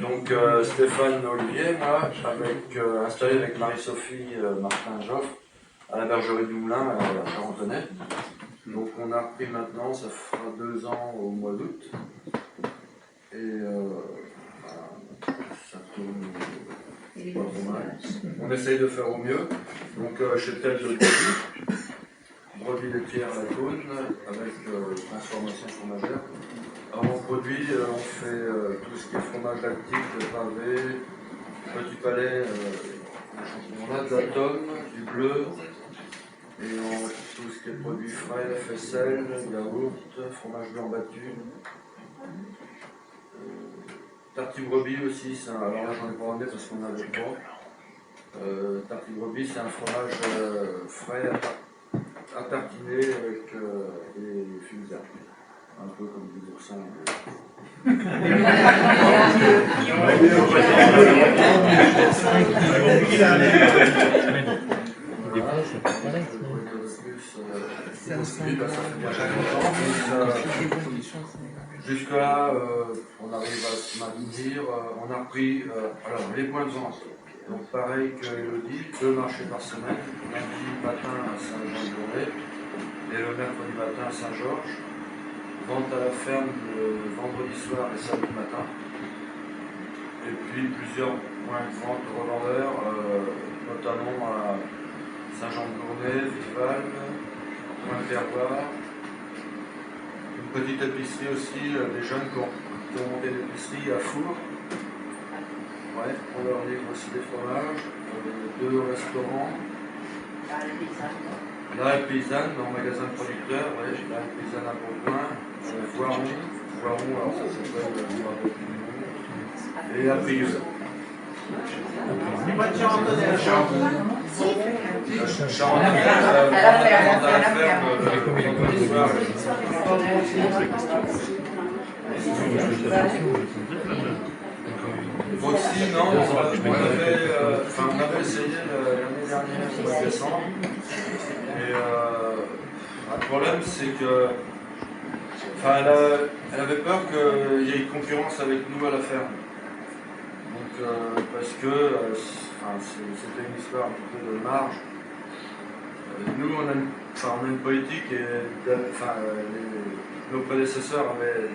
Donc Stéphane Olivier, moi, installé avec Marie-Sophie Martin-Joffre à la bergerie du Moulin à Charentonnet. Donc on a repris maintenant, ça fera 2 ans au mois d'août. Et ça tourne pas trop mal. On essaye de faire au mieux. Donc chez Tel de brebis laitière à la cône avec transformation fromagère. Alors en produit, on fait tout ce qui est fromage lactique, le pavé, petit palais, on a de la tome, du bleu, et tout ce qui est produits frais, faisselle, yaourt, fromage blanc battu. Tartine brebis aussi, alors là j'en ai pas ramené parce qu'on n'avait pas. Tartine brebis, c'est un fromage frais à tartiner avec des fines d'herbe. Un peu comme des oursins. Jusque-là, on arrive à se maintenir. On a repris alors, les points de vente. Donc pareil que Elodie, 2 marchés par semaine, lundi matin à Saint-Jean-de-Journée et le mercredi matin à Saint-Georges. Vente à la ferme le vendredi soir et samedi matin. Et puis plusieurs points de vente revendeurs, notamment à Saint-Jean-de-Journée, Vival, Pointe-Terroir. Une petite épicerie aussi, des jeunes qui ont monté l'épicerie à Four. Ouais, on leur livre aussi des fromages, 2 restaurants. La paysanne, dans le magasin de producteurs, ouais, la paysanne à Beaupoint, Voiron, alors ça s'appelle et la Prieuse. Aussi, non, on avait essayé l'année dernière, au mois de décembre. Et le problème, c'est que elle avait peur qu'il y ait une concurrence avec nous à la ferme. Donc, parce que c'était une histoire un petit peu de marge. Nous, on a une politique et nos prédécesseurs avaient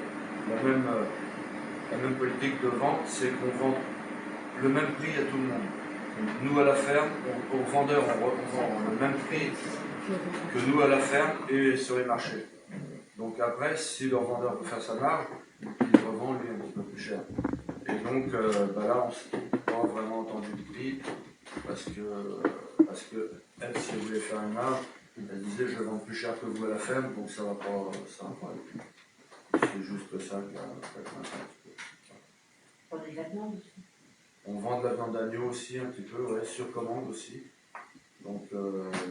la même politique de vente, c'est qu'on vend le même prix à tout le monde. Nous à la ferme, aux vendeurs, on vend le même prix que nous à la ferme et sur les marchés. Donc après, si le vendeur peut faire sa marge, il revend lui un petit peu plus cher. Et donc là, on ne s'est pas vraiment entendu le prix parce que elle, si elle voulait faire une marge, elle disait je vends plus cher que vous à la ferme, donc ça va pas aller. C'est juste ça qui a Pour des viandes aussi. On vend de la viande d'agneau aussi un petit peu, ouais, sur commande aussi. Donc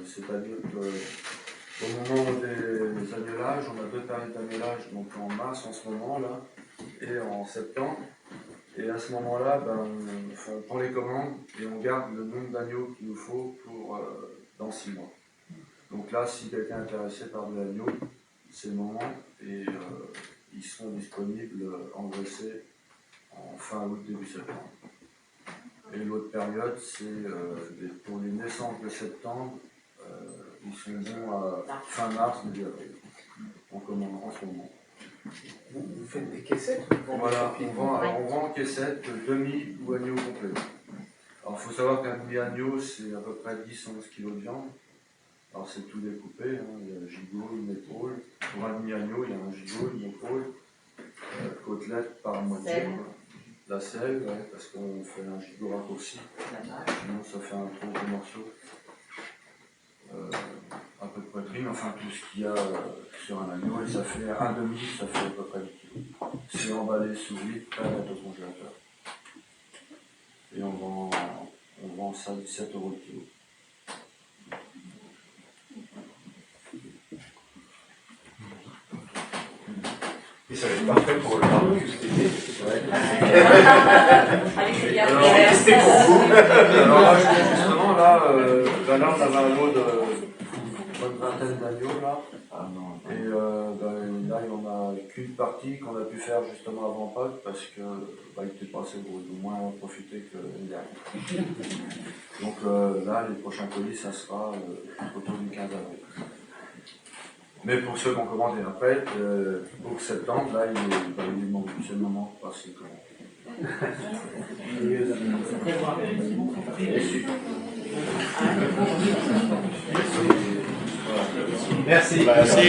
c'est-à-dire qu'au moment des agnelages, on a 2 périodes d'agnelage, donc en mars en ce moment là, et en septembre. Et à ce moment-là, on prend les commandes et on garde le nombre d'agneaux qu'il nous faut pour dans 6 mois. Donc là, si quelqu'un est intéressé par de l'agneau, c'est le moment et ils seront disponibles engraissés en fin août, début septembre. Et l'autre période, c'est pour les naissances de septembre, ils sont bons à fin mars, début avril. On commande en ce moment. Vous faites des caissettes? Voilà, on vend en caissette demi ou agneau complet. Alors il faut savoir qu'un demi-agneau, c'est à peu près 10-11 kg de viande. Alors c'est tout découpé, hein. Il y a un gigot, une épaule. Pour un demi-agneau, il y a un gigot, une épaule, côtelette par moitié. La selle, ouais, parce qu'on fait un gigot raccourci. Sinon ça fait un trop gros morceau. Un peu de poitrine, enfin tout ce qu'il y a sur un agneau, et ça fait un demi, ça fait à peu près 10 kg. C'est emballé sous vide, pas au congélateur. Et on vend ça 17 € le kilo. Et ça va être parfait pour le barbecue cet été. C'était pour vous. Alors là, justement, là, on avait un lot de bonne vingtaine d'agneaux, là. Ah non. Et là, il n'y en a qu'une partie qu'on a pu faire justement avant Pâques parce que il n'était pas assez gros, ils ont moins profité que l'année dernière. Donc là, les prochains colis, ça sera autour du 15 avril. Mais pour ceux qui ont commandé après, pour septembre, là, il manque, c'est le moment de passer. Merci. Merci.